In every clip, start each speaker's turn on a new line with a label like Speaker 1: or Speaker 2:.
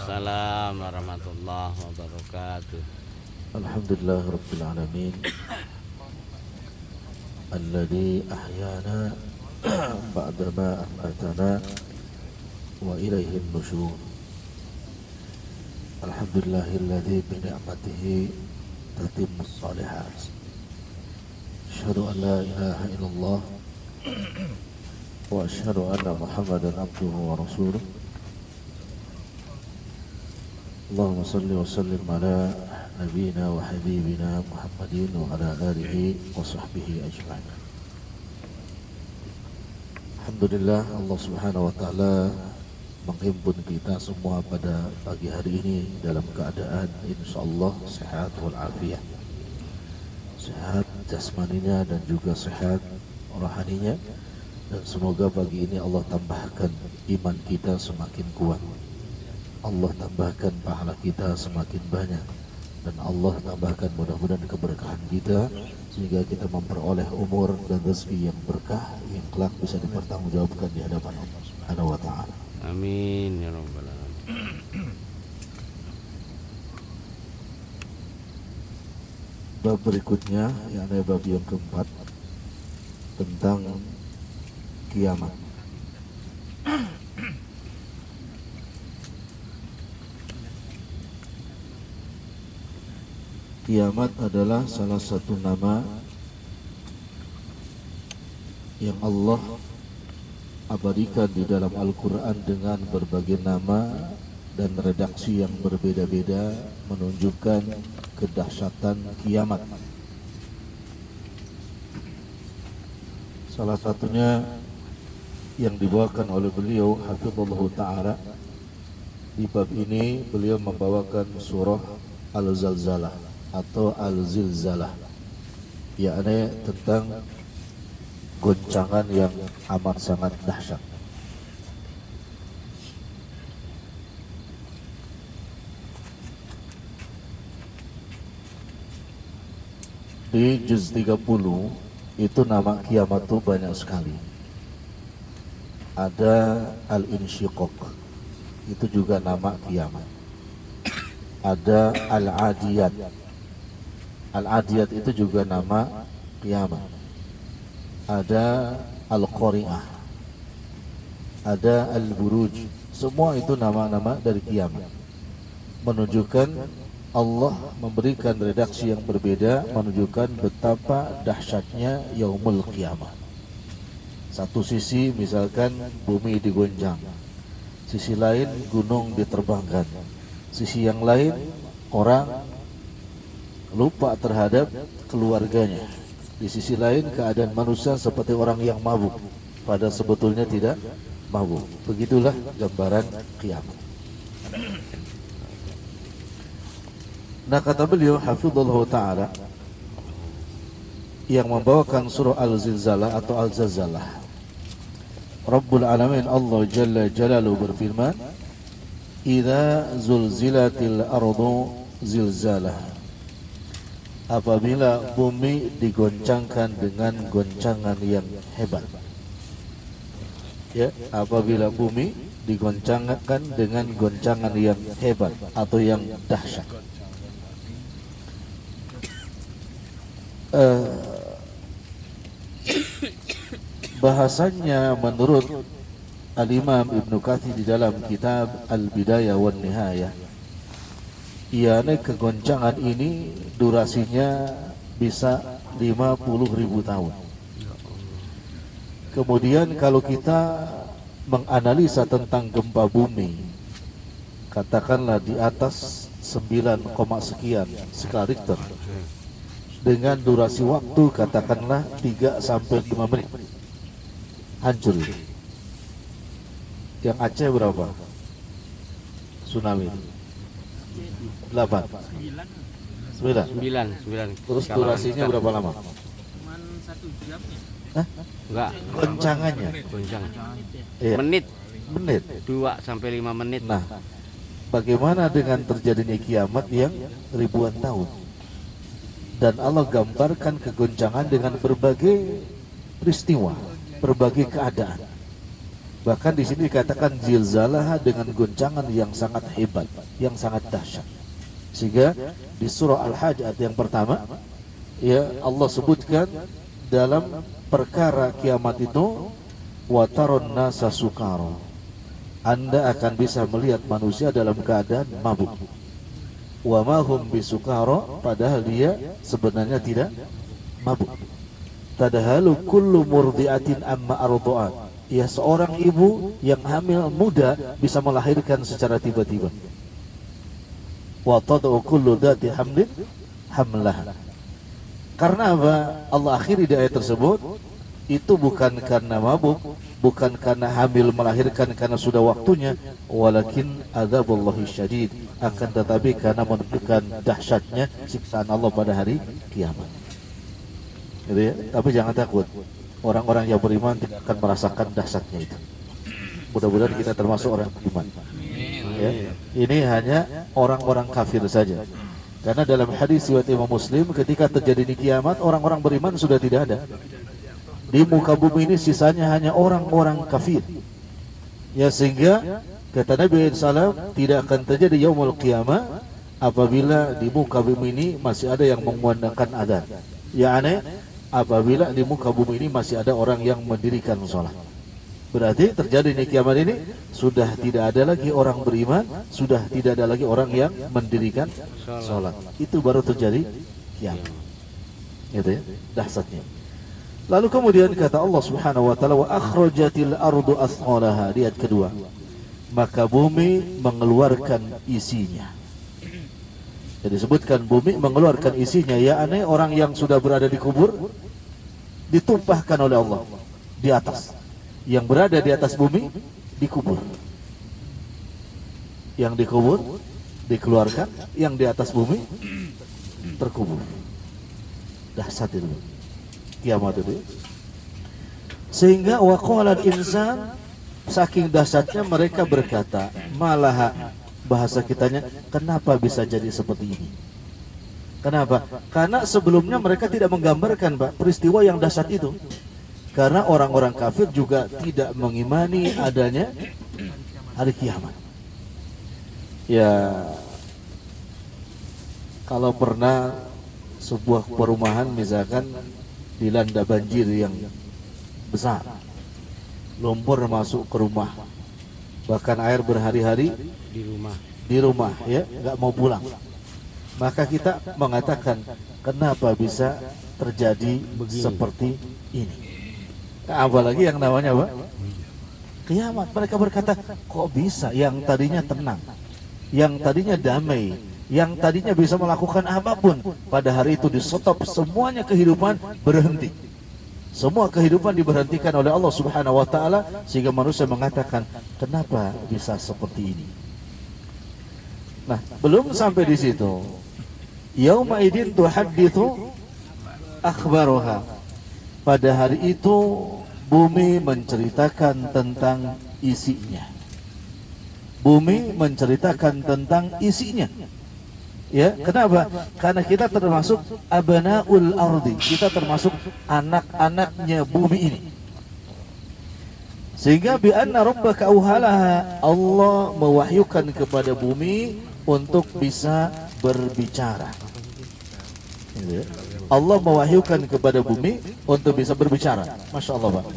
Speaker 1: Waalaikumsalam warahmatullahi wabarakatuh.
Speaker 2: Alhamdulillah Rabbil Alamin Alladhi ahyana ba'dama amatana wa ilaihin nusyur. Alhamdulillahilladzi bi ni'matihi tatimmus shalihat. Asyhadu an la ilaha illallah wa asyhadu anna Muhammadan abduhu wa rasuluh. Allahumma salli wa sallim ala nabiyina wa habibina Muhammadin wa ala alihi wa sahbihi ajma'in. Alhamdulillah, Allah subhanahu wa ta'ala menghimpun kita semua pada pagi hari ini dalam keadaan insyaallah sehat walafiat. Sehat jasmaninya dan juga sehat rohaninya. Dan semoga pagi ini Allah tambahkan iman kita semakin kuat, Allah tambahkan pahala kita semakin banyak, dan Allah tambahkan mudah-mudahan keberkahan kita sehingga kita memperoleh umur dan rezeki yang berkah yang kelak bisa dipertanggungjawabkan di hadapan Allah Subhanahu wa ta'ala.
Speaker 1: Amin ya rabbal alamin.
Speaker 2: Bab berikutnya yakni bab yang keempat tentang kiamat. Kiamat adalah salah satu nama yang Allah abadikan di dalam Al-Quran dengan berbagai nama dan redaksi yang berbeda-beda menunjukkan kedahsyatan kiamat. Salah satunya yang dibawakan oleh beliau hafizallahu ta'ala di bab ini, beliau membawakan surah Al-Zalzalah atau Al-Zilzalah, yakni tentang goncangan yang amat sangat dahsyat. Di juz 30 itu nama kiamat itu banyak sekali. Ada Al-Insyiqaq, itu juga nama kiamat. Ada Al-Adiyat, Al-Adiyat itu juga nama kiamat. Ada Al-Qari'ah, ada Al-Buruj. Semua itu nama-nama dari kiamat, menunjukkan Allah memberikan redaksi yang berbeda, menunjukkan betapa dahsyatnya yaumul kiamat. Satu sisi misalkan bumi digoncang, sisi lain gunung diterbangkan, sisi yang lain orang lupa terhadap keluarganya, di sisi lain keadaan manusia seperti orang yang mabuk pada sebetulnya tidak mabuk. Begitulah gambaran kiamat. Nah, kata beliau hafizallahu ta'ala yang membawakan surah Al-Zilzalah atau Al-Zalzalah, Rabbul Alamin Allah Jalla Jalaluhu berfirman, "Idza zulzilatil ardu zilzalah." Apabila bumi digoncangkan dengan goncangan yang hebat. Ya, apabila bumi digoncangkan dengan goncangan yang hebat atau yang dahsyat. Bahasanya menurut Al-Imam Ibnu Katsir di dalam kitab Al-Bidayah wan Nihayah, yakni kegoncangan ini durasinya bisa 50.000 tahun. Kemudian kalau kita menganalisa tentang gempa bumi, katakanlah di atas 9, sekian skala Richter, dengan durasi waktu katakanlah 3 sampai 5 menit hancur. Yang Aceh berapa? Tsunami 8 9. Terus durasinya berapa lama?
Speaker 3: Cuman 1 jam ya.
Speaker 2: Hah?
Speaker 1: Enggak,
Speaker 2: Goncangannya
Speaker 1: goncang.
Speaker 2: iya.
Speaker 1: Menit
Speaker 2: Menit.
Speaker 1: 2 sampai 5 menit.
Speaker 2: Nah, bagaimana dengan terjadinya kiamat yang ribuan tahun? Dan Allah gambarkan kegoncangan dengan berbagai peristiwa, berbagai keadaan. Bahkan di sini dikatakan zilzalah dengan goncangan yang sangat hebat, yang sangat dahsyat. Sehingga di surah Al-Hajj ayat yang pertama, ya Allah sebutkan dalam perkara kiamat itu, wa taron nasa sukara. Anda akan bisa melihat manusia dalam keadaan mabuk. Wa ma hum bisukara, padahal dia sebenarnya tidak mabuk. Tadhalu kullu murdiatin amma arda'at. Ya, seorang ibu yang hamil muda bisa melahirkan secara tiba-tiba. Wa tad'u kullu dhati hamlin hamlah. Karena apa? Allah akhiri di ayat tersebut, itu bukan karena mabuk, bukan karena hamil melahirkan karena sudah waktunya, walakin adzabullahi syadid, akan tetapi karena menunjukkan dahsyatnya siksaan Allah pada hari kiamat. Gitu ya? Tapi jangan takut, orang-orang yang beriman tidak akan merasakan dahsyatnya itu. Mudah-mudahan kita termasuk orang beriman. Ya? Ini hanya orang-orang kafir saja. Karena dalam hadis riwayat Imam Muslim, ketika terjadi di kiamat, orang-orang beriman sudah tidak ada. Di muka bumi ini sisanya hanya orang-orang kafir. Ya, sehingga kata Nabi SAW, tidak akan terjadi yaumul qiyamah apabila di muka bumi ini masih ada yang mengumandangkan adzan. Ya aneh, apabila di muka bumi ini masih ada orang yang mendirikan sholat. Berarti terjadi di kiamat ini sudah tidak ada lagi orang beriman, sudah tidak ada lagi orang yang mendirikan sholat. Itu baru terjadi kiamat. Gitu ya, dahsyatnya. Lalu kemudian kata Allah Subhanahu wa taala, wa akhrajatil ardu athqalaha, di ayat kedua. Maka bumi mengeluarkan isinya. Jadi disebutkan bumi mengeluarkan isinya, ya aneh, orang yang sudah berada di kubur ditumpahkan oleh Allah di atas. Yang berada di atas bumi dikubur. Yang dikubur dikeluarkan, yang di atas bumi terkubur. Dahsyat itu kiamat itu. Sehingga waqalal insan, saking dahsyatnya mereka berkata, malah bahasa kitanya, kenapa bisa jadi seperti ini? Kenapa? Karena sebelumnya mereka tidak menggambarkan, Pak, peristiwa yang dahsyat itu. Karena orang-orang kafir juga tidak mengimani adanya hari kiamat. Ya, kalau pernah sebuah perumahan misalkan dilanda banjir yang besar, lumpur masuk ke rumah, bahkan air berhari-hari di rumah, ya, nggak mau pulang. Maka kita mengatakan, kenapa bisa terjadi seperti ini? Apalagi yang namanya apa? Kiamat. Mereka berkata, kok bisa yang tadinya tenang, yang tadinya damai, yang tadinya bisa melakukan apapun, pada hari itu di stop, semuanya kehidupan berhenti. Semua kehidupan diberhentikan oleh Allah Subhanahu wa taala, sehingga manusia mengatakan, kenapa bisa seperti ini? Nah, belum sampai di situ. Yauma idin tuhadditsu akhbaruha. Pada hari itu bumi menceritakan tentang isinya. Bumi menceritakan tentang isinya. Ya, kenapa? Karena kita termasuk abnaul ardi. Kita termasuk anak-anaknya bumi ini. Sehingga bi anna rabbaka auhalaha, Allah mewahyukan kepada bumi untuk bisa berbicara. Ya. Allah mewahyukan kepada bumi untuk bisa berbicara. Masya Allah, Pak.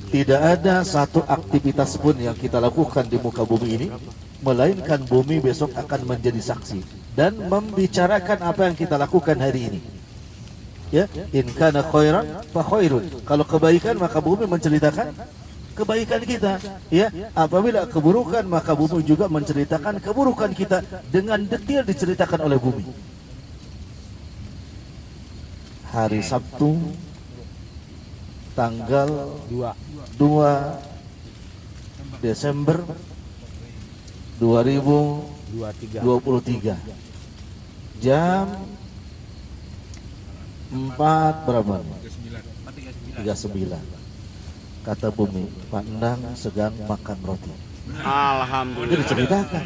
Speaker 2: Tidak ada satu aktivitas pun yang kita lakukan di muka bumi ini, melainkan bumi besok akan menjadi saksi dan membicarakan apa yang kita lakukan hari ini. Ya, in kana khairan fa khairun. Kalau kebaikan maka bumi menceritakan kebaikan kita, ya. Apabila keburukan maka bumi juga menceritakan keburukan kita dengan detail diceritakan oleh bumi. Hari Sabtu tanggal 2 Desember 2023 jam 4 berapa? 39. Kata bumi, Pak Endang sedang makan roti.
Speaker 1: Alhamdulillah.
Speaker 2: Itu diceritakan.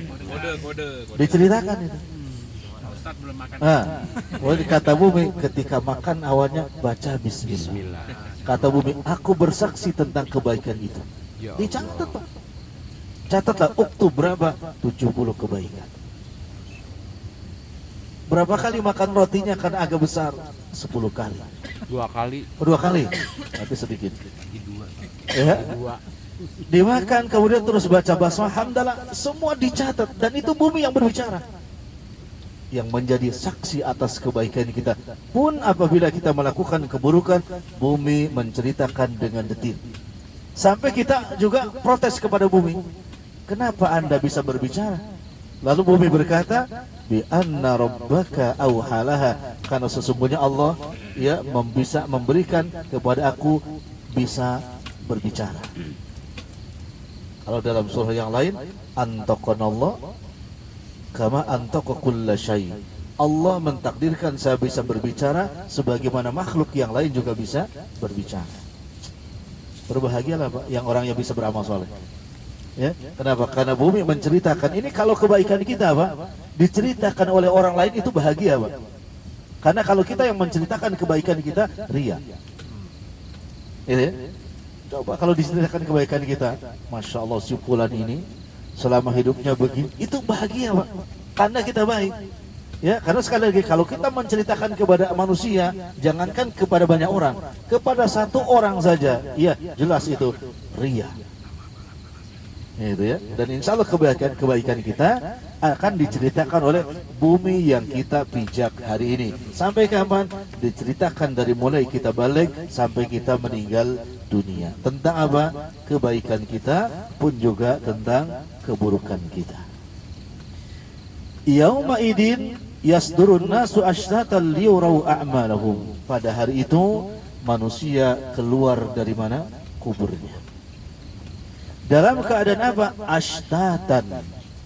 Speaker 2: Diceritakan itu.
Speaker 3: Ustaz belum makan.
Speaker 2: Kata bumi ketika makan awalnya baca bismillah.
Speaker 1: Bismillah.
Speaker 2: Kata bumi, aku bersaksi tentang kebaikan itu.
Speaker 1: Ya
Speaker 2: Dicatat
Speaker 1: Allah.
Speaker 2: Pak. Catatlah uktu berapa? 70 kebaikan. Berapa kali makan rotinya karena agak besar? 10 kali.
Speaker 1: 2 kali.
Speaker 2: 2 kali. Tapi sedikit.
Speaker 1: Dua.
Speaker 2: Ya.
Speaker 1: Dua.
Speaker 2: Dimakan kemudian terus baca basmalah, hamdalah, semua dicatat dan itu bumi yang berbicara. Yang menjadi saksi atas kebaikan kita. Pun apabila kita melakukan keburukan, bumi menceritakan dengan detil. Sampai kita juga protes kepada bumi. Kenapa Anda bisa berbicara? Lalu bumi berkata, bi anna rabbaka auhalaha, karena sesungguhnya Allah ya bisa memberikan kepada aku bisa berbicara. Kalau dalam surah yang lain, antaqanallah kama antaqa kulla syai. Allah mentakdirkan saya bisa berbicara sebagaimana makhluk yang lain juga bisa berbicara. Berbahagialah Pak yang orang yang bisa beramal soleh. Ya, kenapa? Karena bumi menceritakan ini. Kalau kebaikan kita Pak diceritakan oleh orang lain itu bahagia Pak. Karena kalau kita yang menceritakan kebaikan kita ria. Ya. Coba kalau diceritakan kebaikan kita, Masya Allah si fulan ini selama hidupnya begini, itu bahagia Pak. Karena kita baik. Ya, karena sekali lagi kalau kita menceritakan kepada manusia, jangankan kepada banyak orang, kepada satu orang saja, ya jelas itu ria. Itu ya. Dan insya Allah kebaikan kita akan diceritakan oleh bumi yang kita pijak hari ini. Sampai kapan? Diceritakan dari mulai kita balik sampai kita meninggal dunia. Tentang apa? Kebaikan kita pun juga tentang keburukan kita. Yauma idin yasdurun nasu ashtatan liyurau a'malahum. Pada hari itu manusia keluar dari mana? Kuburnya. Dalam keadaan apa? Ashtatan.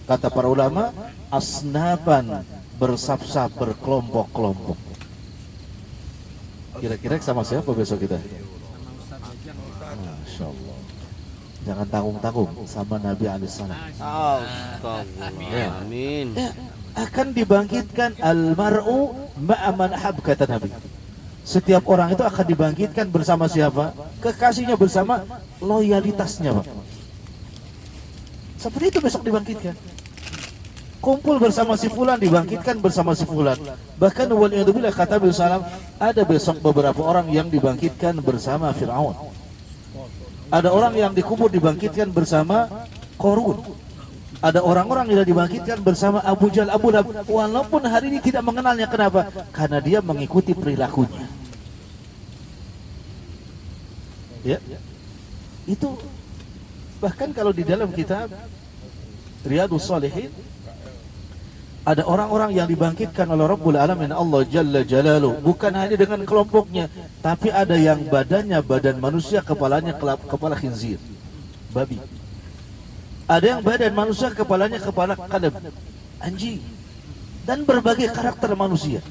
Speaker 2: Kata para ulama, asnapan, bersaf-saf, berkelompok-kelompok. Kira-kira sama siapa besok kita? Masya Allah. Jangan tanggung-tanggung sama Nabi alaihissalam.
Speaker 1: Astagfirullah. Amin.
Speaker 2: Ya, akan dibangkitkan almar'u ma'aman hab, kata Nabi. Setiap orang itu akan dibangkitkan bersama siapa? Kekasihnya, bersama loyalitasnya Pak. Seperti itu besok dibangkitkan. Kumpul bersama si fulan, dibangkitkan bersama si fulan. Bahkan waliyadzubillah kata Nabi SAW, ada besok beberapa orang yang dibangkitkan bersama Fir'aun. Ada orang yang dikubur dibangkitkan bersama Qarun. Ada orang-orang yang dibangkitkan bersama Abu Jahal, Abu Lahab. Walaupun hari ini tidak mengenalnya. Kenapa? Karena dia mengikuti perilakunya. Ya, itu bahkan kalau di dalam kitab Riyadhus Shalihin ada orang-orang yang dibangkitkan oleh Rabbul Alamin Allah Jalla Jalaluh, bukan hanya dengan kelompoknya, tapi ada yang badannya badan manusia, kepalanya kepala khinzir, babi. Ada yang badan manusia, kepalanya kepala kalb, anjing. Dan berbagai karakter manusia.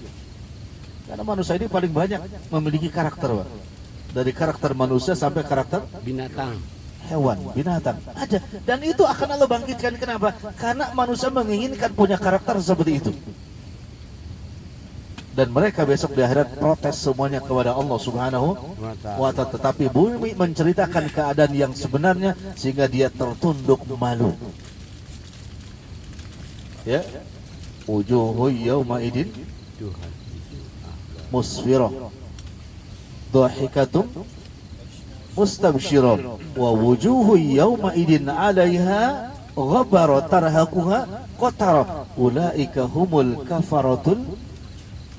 Speaker 2: Karena manusia ini paling banyak memiliki karakter Pak. Dari karakter manusia sampai karakter
Speaker 1: Binatang.
Speaker 2: hewan, binatang aja. Dan itu akan Allah bangkitkan. Kenapa? Karena manusia menginginkan punya karakter seperti itu. Dan mereka besok di akhirat protes semuanya kepada Allah Subhanahu wa ta'ala. Tetapi bumi menceritakan keadaan yang sebenarnya sehingga dia tertunduk malu. Ya. Wujuhu yawma idin musfirah dhahikatum mustabsyiron wa wujuhu yawma idin 'alaiha ghabara tarhaquha qatara ulaika humul kafaratul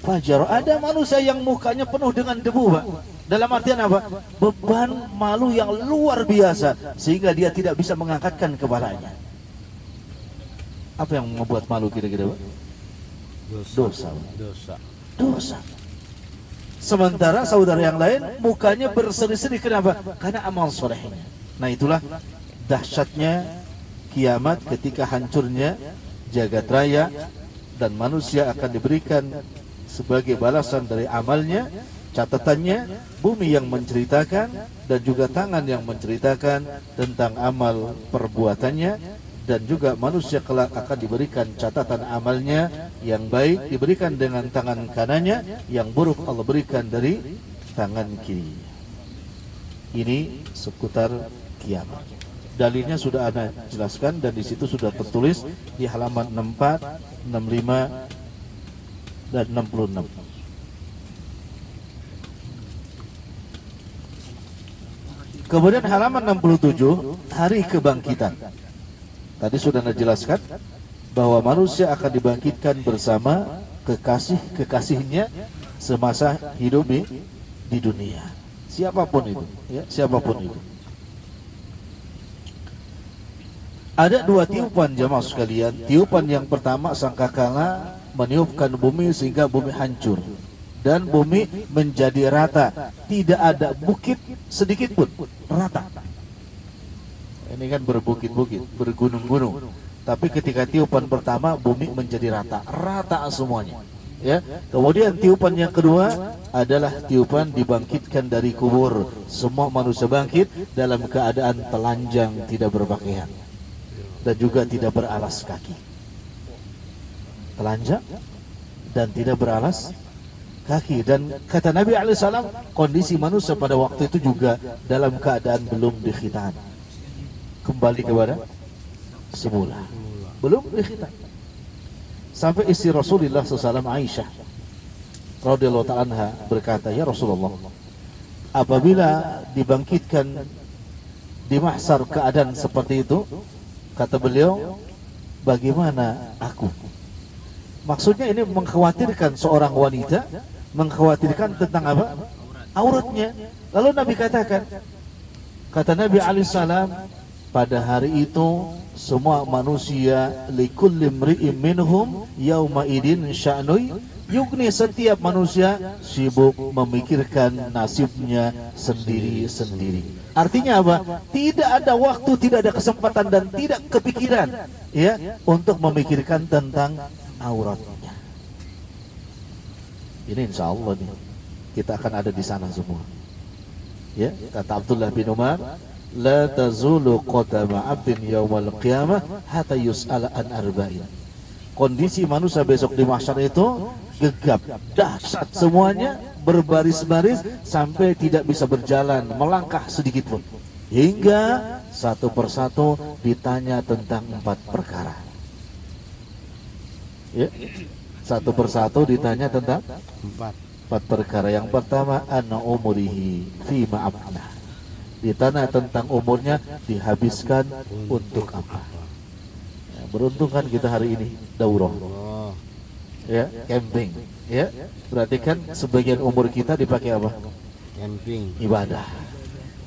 Speaker 2: fajar. Ada manusia yang mukanya penuh dengan debu Pak. Dalam artian apa? Beban malu yang luar biasa sehingga dia tidak bisa mengangkatkan kepalanya. Apa yang membuat malu kira-kira Pak? Dosa. Sementara saudara yang lain mukanya berseri-seri. Kenapa? Karena amal solehnya. Nah itulah dahsyatnya kiamat ketika hancurnya jagat raya dan manusia akan diberikan sebagai balasan dari amalnya, catatannya, bumi yang menceritakan dan juga tangan yang menceritakan tentang amal perbuatannya. dan juga manusia kelak akan diberikan catatan amalnya yang baik diberikan dengan tangan kanannya, yang buruk Allah berikan dari tangan kiri. Ini seputar kiamat. Dalilnya sudah Anda jelaskan dan di situ sudah tertulis di halaman 64, 65 dan 66. Kemudian halaman 67, hari kebangkitan. Tadi sudah Anda jelaskan bahwa manusia akan dibangkitkan bersama kekasih-kekasihnya semasa hidup di dunia. Siapapun itu, ya, siapapun itu. Ada dua tiupan jamaah sekalian. Tiupan yang pertama sangkakala meniupkan bumi sehingga bumi hancur dan bumi menjadi rata, tidak ada bukit sedikit pun, rata. Ini kan berbukit-bukit, bergunung-gunung. Tapi ketika tiupan pertama bumi menjadi rata, rata semuanya. Ya. Kemudian tiupan yang kedua adalah tiupan dibangkitkan dari kubur. Semua manusia bangkit dalam keadaan telanjang, tidak berpakaian dan juga tidak beralas kaki. Telanjang dan tidak beralas kaki. Dan kata Nabi alaihissalam, kondisi manusia pada waktu itu juga dalam keadaan belum dikhitan, kembali kepada semula, belum dikhitan. Sampai istri Rasulullah SAW, Aisyah radhiyallahu ta'ala anha, berkata, ya Rasulullah, apabila dibangkitkan di mahsyar keadaan seperti itu, kata beliau, bagaimana aku? Maksudnya ini mengkhawatirkan seorang wanita, mengkhawatirkan tentang apa? Auratnya. Lalu Nabi katakan, kata Nabi alaihissalam, pada hari itu semua manusia likulli imri'in minhum yauma idin sya'nui yugni, setiap manusia sibuk memikirkan nasibnya sendiri-sendiri. Artinya apa? Tidak ada waktu, tidak ada kesempatan dan tidak kepikiran ya untuk memikirkan tentang auratnya. Ini insya Allah nih kita akan ada di sana semua. Ya, kata Abdullah bin Umar, la tazulu qadama 'abdin yaumal qiyamah hatta yus'ala an arba'in. Kondisi manusia besok di mahsyar itu gegap, dahsyat semuanya, berbaris-baris sampai tidak bisa berjalan, melangkah sedikit pun, hingga satu persatu ditanya tentang 4 perkara. Ya, satu persatu ditanya tentang 4 perkara. Yang pertama, anna umurihi fi ma'abna, ditanya tentang umurnya dihabiskan untuk apa. Ya, beruntung kan kita hari ini daurah, ya, camping, ya, berarti kan sebagian umur kita dipakai apa?
Speaker 4: Camping,
Speaker 2: Ibadah.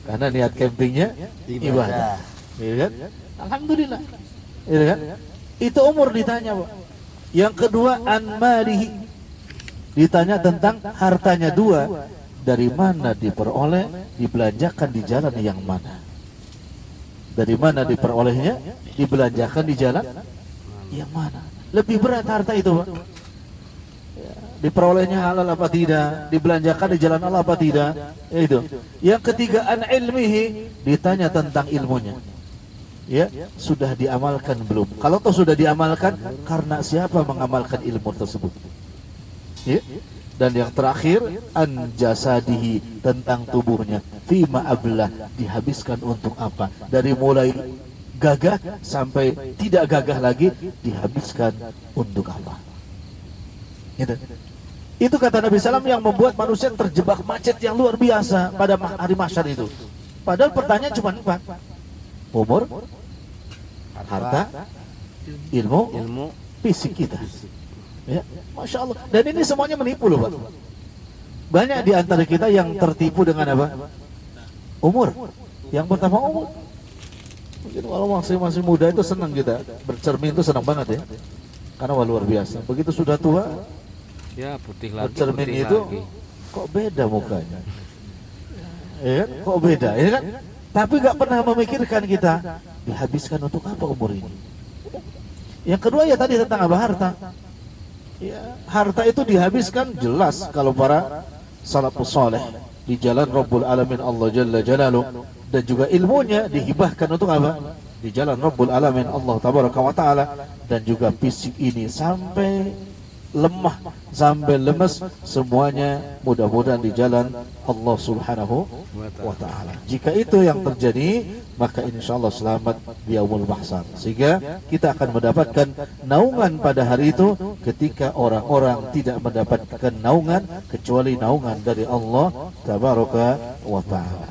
Speaker 2: Karena niat campingnya ibadah, ya kan? Alhamdulillah, ya kan? Itu umur ditanya, Pak. Yang kedua, an malihi, ditanya tentang hartanya. 2, dari mana diperoleh, dibelanjakan di jalan yang mana? Dari mana diperolehnya, dibelanjakan di jalan yang mana? Lebih berat harta itu, Pak. Ya, diperolehnya halal apa tidak, dibelanjakan di jalan Allah apa tidak, itu. Yang ketiga, an ilmihi, ditanya tentang ilmunya. Ya, sudah diamalkan belum? Kalau toh sudah diamalkan, karena siapa mengamalkan ilmu tersebut? Ya. Dan yang terakhir, an jasadihi, tentang tubuhnya. Fima ablah, dihabiskan untuk apa? Dari mulai gagah sampai tidak gagah lagi, dihabiskan untuk apa? Itu kata Nabi SAW yang membuat manusia terjebak macet yang luar biasa pada hari mahsyar itu. Padahal pertanyaan cuma 4. Umur, harta, ilmu, fisik kita. Ya, Masya Allah. Dan ini semuanya menipu loh, Pak. Banyak di antara kita yang tertipu dengan apa? Umur. Yang pertama umur. Mungkin kalau masih muda itu senang kita, bercermin itu senang banget ya. Karena luar biasa. Begitu sudah tua,
Speaker 1: Ya putih lagi.
Speaker 2: bercermin
Speaker 1: putih
Speaker 2: itu
Speaker 1: lagi.
Speaker 2: kok beda mukanya. Ya, kok beda, ya kan? Tapi gak pernah memikirkan kita dihabiskan untuk apa umur ini. Yang kedua ya tadi tentang apa? Harta. Ya, harta itu dihabiskan jelas kalau para salafus saleh di jalan Rabbul Alamin Allah Jalla Jalaluh, dan juga ilmunya dihibahkan untuk apa? di jalan Rabbul Alamin Allah Tabaraka wa Ta'ala, dan juga fisik ini sampai lemah, sampai lemes, semuanya mudah-mudahan di jalan Allah Subhanahu wa Ta'ala. Jika itu yang terjadi, maka insya Allah selamat di yaumul mahsyar. Sehingga kita akan mendapatkan naungan pada hari itu, ketika orang-orang tidak mendapatkan naungan kecuali naungan dari Allah Tabaraka wa Ta'ala.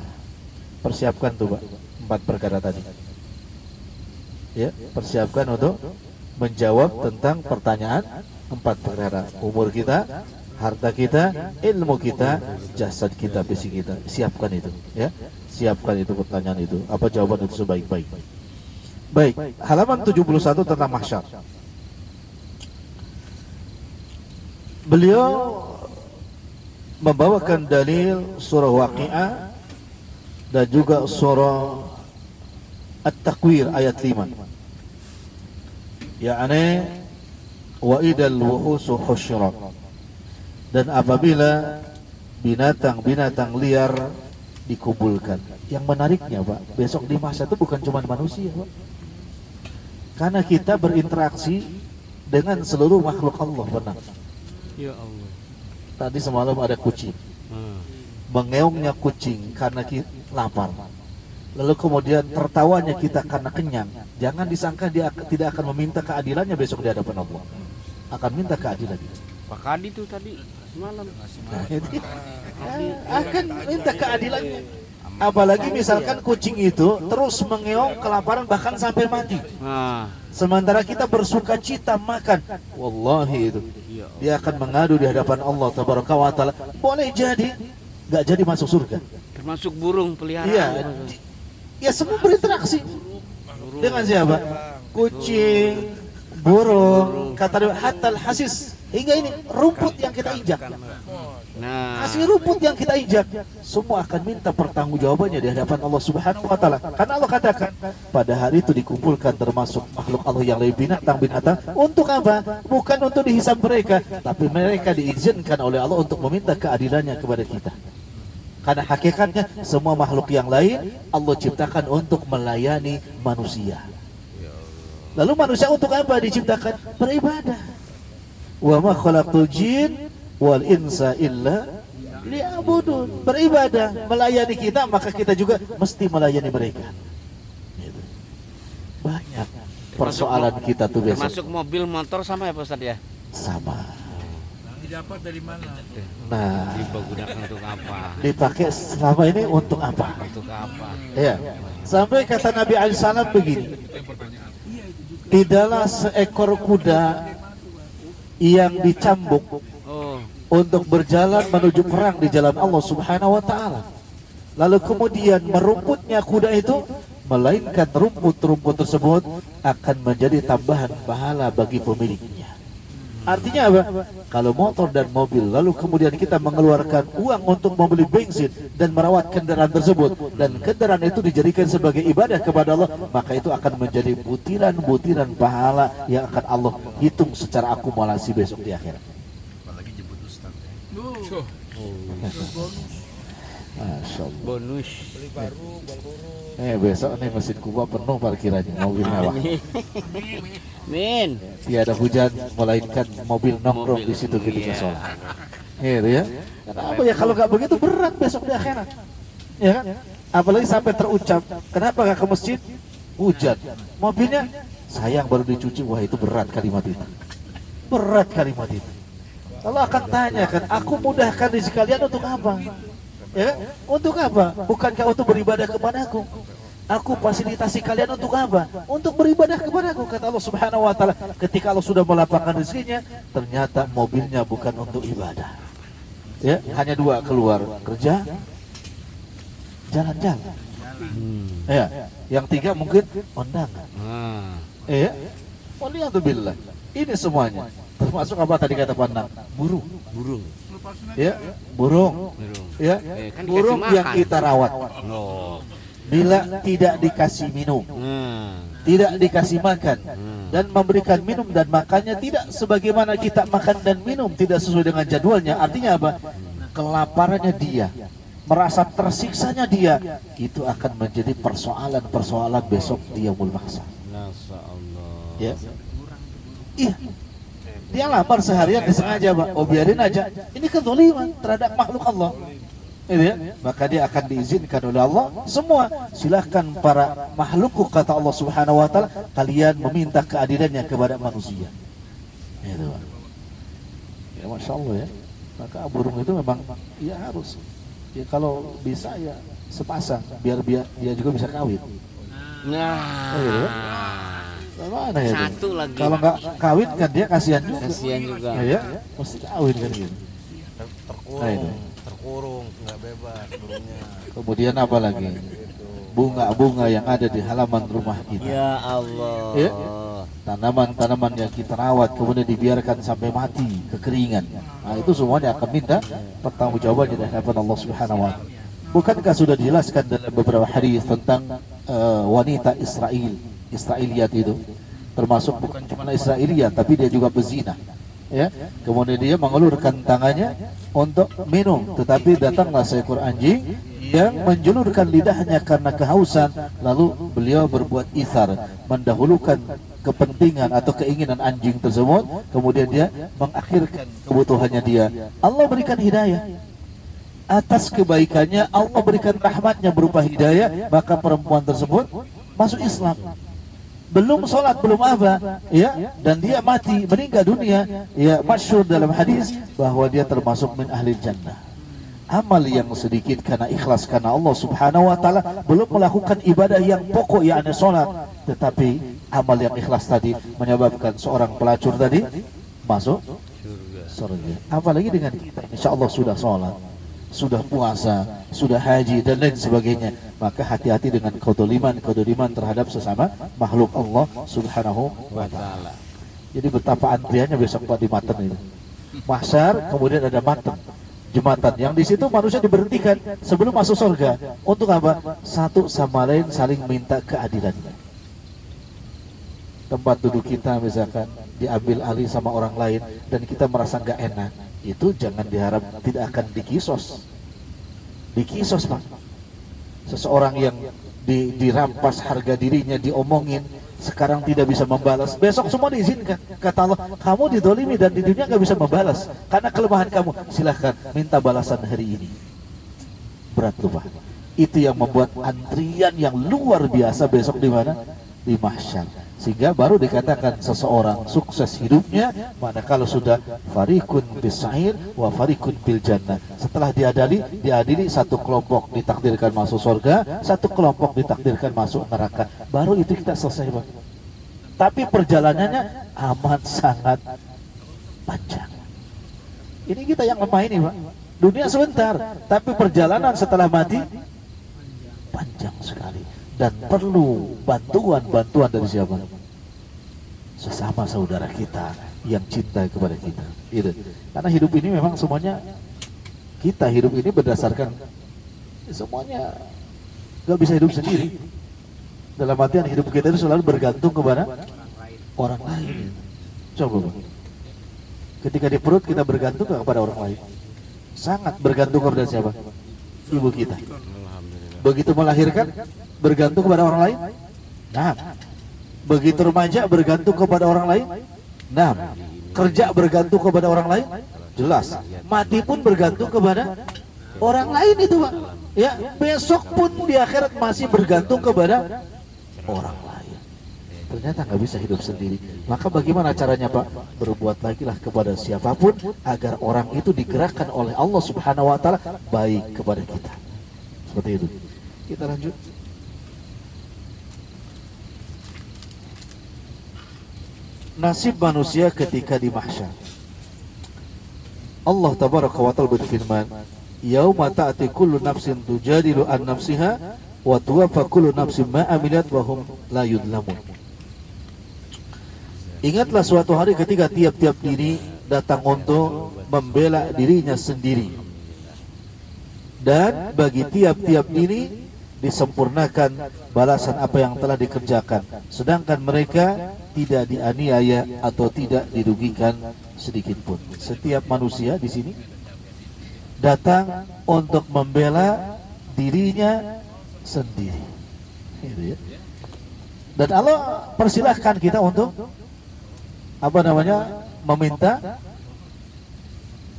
Speaker 2: Persiapkan tuh Pak, 4 perkara tadi. Ya, persiapkan untuk menjawab tentang pertanyaan 4 perkara: umur kita, harta kita, ilmu kita, jasad kita, fisik kita. Siapkan itu, ya. Siapkan itu pertanyaan itu. Apa jawaban itu sebaik-baik. Baik, halaman 71 tentang mahsyar. Beliau membawakan dalil surah Waqi'ah dan juga surah At-Takwir ayat 5. Ya'ni wa idal wuhusu husyirat, dan apabila binatang-binatang liar dikumpulkan. Yang menariknya Pak, besok di masa itu bukan cuma manusia Pak, karena kita berinteraksi dengan seluruh makhluk Allah. Benar.
Speaker 1: Ya Allah.
Speaker 2: Tadi semalam ada kucing, mengeongnya kucing karena lapar, lalu kemudian tertawanya kita karena kenyang. Jangan disangka dia tidak akan meminta keadilannya besok di hadapan Allah. Akan minta keadilan.
Speaker 1: Pak Kadi tuh tadi semalam.
Speaker 2: Akan minta keadilannya. Apalagi misalkan kucing itu terus mengeong kelaparan bahkan sampai mati. Sementara kita bersuka cita makan, wallahi itu dia akan mengadu di hadapan Allah Tabaraka wa Ta'ala. Boleh jadi nggak jadi masuk surga.
Speaker 1: Termasuk burung peliharaan.
Speaker 2: Iya, ya semua berinteraksi dengan siapa? Kucing, burung, kata dia hatal hasis, hingga ini rumput yang kita injak. Nah, hasil rumput yang kita injak, semua akan minta pertanggungjawabannya di hadapan Allah Subhanahu wa Ta'ala. Karena Allah katakan, pada hari itu dikumpulkan termasuk makhluk Allah yang lain, binatang-binatang. Untuk apa? Bukan untuk dihisab mereka, tapi mereka diizinkan oleh Allah untuk meminta keadilannya kepada kita. Karena hakikatnya semua makhluk yang lain Allah ciptakan untuk melayani manusia. Lalu manusia untuk apa diciptakan? Beribadah. Wa ma khalaqtul jin wal insa illa liya'budun. Beribadah, melayani kita, maka kita juga mesti melayani mereka. Banyak persoalan kita tuh besok.
Speaker 1: Termasuk mobil, motor sama ya Pak Ustadz ya?
Speaker 2: Sama.
Speaker 3: Didapat dari mana?
Speaker 2: Nah,
Speaker 1: digunakan untuk apa?
Speaker 2: Dipakai selama ini untuk apa?
Speaker 1: Untuk apa?
Speaker 2: Ya. Sampai kata Nabi alaihissalam begini, tidaklah seekor kuda yang dicambuk untuk berjalan menuju perang di jalan Allah Subhanahu wa Ta'ala, lalu kemudian merumputnya kuda itu, melainkan rumput-rumput tersebut akan menjadi tambahan pahala bagi pemiliknya. Artinya apa? Kalau motor dan mobil, lalu kemudian kita mengeluarkan uang untuk membeli bensin dan merawat kendaraan tersebut, dan kendaraan itu dijadikan sebagai ibadah kepada Allah, maka itu akan menjadi butiran-butiran pahala yang akan Allah hitung secara akumulasi besok di akhirat.
Speaker 3: Apalagi jemput ustaz.
Speaker 2: Masya Allah.
Speaker 1: Bonus.
Speaker 3: Beli baru, bang Roro.
Speaker 2: Besok nih mesin Kuba penuh parkirannya, mobil mewah.
Speaker 1: Min.
Speaker 2: Tiada hujan melainkan mobil nongkrong di situ ketika sholat. Gitu ya. Kenapa ya kalau nggak begitu berat besok di akhirat. Ya kan? Apalagi sampai terucap, kenapa nggak ke masjid? Hujan. Mobilnya sayang baru dicuci. Wah, itu berat kalimat itu. Berat kalimat itu. Allah akan tanyakan, aku mudahkan rezeki kalian untuk apa? Ya, untuk apa? Bukankah untuk beribadah kepadaku? Aku fasilitasi kalian untuk apa? Untuk beribadah kepadaku, kata Allah Subhanahu wa Ta'ala. Ketika Allah sudah melapangkan rezekinya, ternyata mobilnya bukan untuk ibadah. Ya, hanya dua, keluar kerja, jalan-jalan. Ya, yang tiga mungkin undangan. Ya, waliyadzubillah. Ini semuanya termasuk apa tadi kata Pandang? Burung. Ya, burung. Ya,
Speaker 1: Kan
Speaker 2: burung
Speaker 1: dikasih
Speaker 2: yang
Speaker 1: makan.
Speaker 2: kita rawat. Bila tidak dikasih minum, tidak dikasih makan, dan memberikan minum dan makannya tidak sebagaimana kita makan dan minum, tidak sesuai dengan jadwalnya. Artinya apa? Kelaparannya dia, merasa tersiksanya dia, itu akan menjadi persoalan-persoalan besok di yaumul mahsyar.
Speaker 1: Masya Allah.
Speaker 2: Ya. Iya. Dia lapar seharian disengaja, Pak. Oh, biarin aja. Ini kezaliman terhadap makhluk Allah. Gitu ya? Maka dia akan diizinkan oleh Allah semua. Silahkan para makhluk, kata Allah Subhanahu wa taala, kalian meminta keadilannya kepada manusia. Gitu, Pak. Ya, Masya Allah ya. Maka burung itu memang ya harus. Ya kalau bisa ya sepasang biar dia juga bisa kawin.
Speaker 1: Nah,
Speaker 2: Oh, iya. Bagaimana ya?
Speaker 1: satu lagi.
Speaker 2: Kalau nggak kawin kan dia kasihan juga.
Speaker 1: Kasihan juga.
Speaker 2: Ya, mesti kawin kan gitu. Nah, itu.
Speaker 3: Terkurung, nggak bebas burungnya.
Speaker 2: Kemudian apa lagi? Bunga-bunga yang ada di halaman rumah kita.
Speaker 1: Ya Allah.
Speaker 2: Ya. Tanaman-tanaman yang kita rawat kemudian dibiarkan sampai mati kekeringan. Nah, itu semuanya akan minta pertanggungjawaban di hadapan Allah Subhanahu wa taala. Bukankah sudah dijelaskan dalam beberapa hadis tentang wanita Israiliyat itu, termasuk bukan cuma Israiliyat tapi dia juga bezina. Ya, kemudian dia mengulurkan tangannya untuk minum, tetapi datanglah seekor anjing yang menjulurkan lidahnya karena kehausan, lalu beliau berbuat ithar, mendahulukan kepentingan atau keinginan anjing tersebut, kemudian dia mengakhirkan kebutuhannya dia. Allah berikan hidayah. Atas kebaikannya Allah berikan rahmatnya berupa hidayah, maka perempuan tersebut masuk Islam. Belum sholat, belum apa, ya, dan dia mati, meninggal dunia, ya, masyhur dalam hadis bahwa dia termasuk min ahli jannah. Amal yang sedikit karena ikhlas karena Allah Subhanahu wa taala, belum melakukan ibadah yang pokok yakni sholat, tetapi amal yang ikhlas tadi menyebabkan seorang pelacur tadi masuk surga. Apalagi dengan kita, insya Allah sudah sholat, sudah puasa, sudah haji dan lain sebagainya, maka hati-hati dengan kedoliman terhadap sesama makhluk Allah Subhanahu wa taala. Jadi betapa antriannya besok Pak di Maten itu. Mahsyar, kemudian ada Maten, jembatan yang di situ manusia diberhentikan sebelum masuk surga. Untuk apa? Satu sama lain saling minta keadilan. Tempat duduk kita misalkan diambil alih sama orang lain dan kita merasa nggak enak, itu jangan diharap tidak akan dikisos. Dikisos, Pak. Seseorang yang dirampas harga dirinya, diomongin, sekarang tidak bisa membalas, besok semua diizinkan. Kata Allah, kamu didolimi dan di dunia nggak bisa membalas karena kelemahan kamu, silahkan minta balasan hari ini. Berat tuh, Pak. Itu yang membuat antrian yang luar biasa besok di mana? Di mahsyar. Sehingga baru dikatakan seseorang sukses hidupnya manakala sudah farikun bis sa'ir wa farikun bil jannah. Setelah diadili satu kelompok ditakdirkan masuk surga, satu kelompok ditakdirkan masuk neraka. Baru itu kita selesai, Pak. Tapi perjalanannya amat sangat panjang. Ini kita yang lemah ini, Pak. Dunia sebentar, tapi perjalanan setelah mati panjang sekali. Dan perlu bantuan dari siapa? Sesama saudara kita yang cinta kepada kita. Gitu. Karena hidup ini memang semuanya, kita hidup ini berdasarkan semuanya gak bisa hidup sendiri. Dalam artian hidup kita itu selalu bergantung kepada orang lain. Coba, Bang. Ketika di perut kita bergantung kepada orang lain. Sangat bergantung kepada siapa? Ibu kita. Begitu melahirkan bergantung kepada orang lain. Nah, begitu remaja bergantung kepada orang lain. Nah, kerja bergantung kepada orang lain. Jelas. Mati pun bergantung kepada orang lain itu, Pak. Ya, besok pun di akhirat masih bergantung kepada orang lain. Ternyata nggak bisa hidup sendiri. Maka bagaimana caranya, Pak? Berbuat lagi lah kepada siapapun agar orang itu digerakkan oleh Allah Subhanahu wa taala baik kepada kita. Seperti itu. Kita lanjut. Nasib manusia ketika di mahsyar. Allah tabaraka wa ta'ala berfirman, "Yauma ta'ti kullu nafsin tujadilu an nafsiha wa tuwaffa kullu nafsin ma amilat wa hum la yudlamun." Ingatlah suatu hari ketika tiap-tiap diri datang untuk membela dirinya sendiri. Dan bagi tiap-tiap diri disempurnakan balasan apa yang telah dikerjakan, sedangkan mereka tidak dianiaya atau tidak dirugikan sedikit pun. Setiap manusia di sini datang untuk membela dirinya sendiri. Gitu ya. Dan Allah persilahkan kita untuk meminta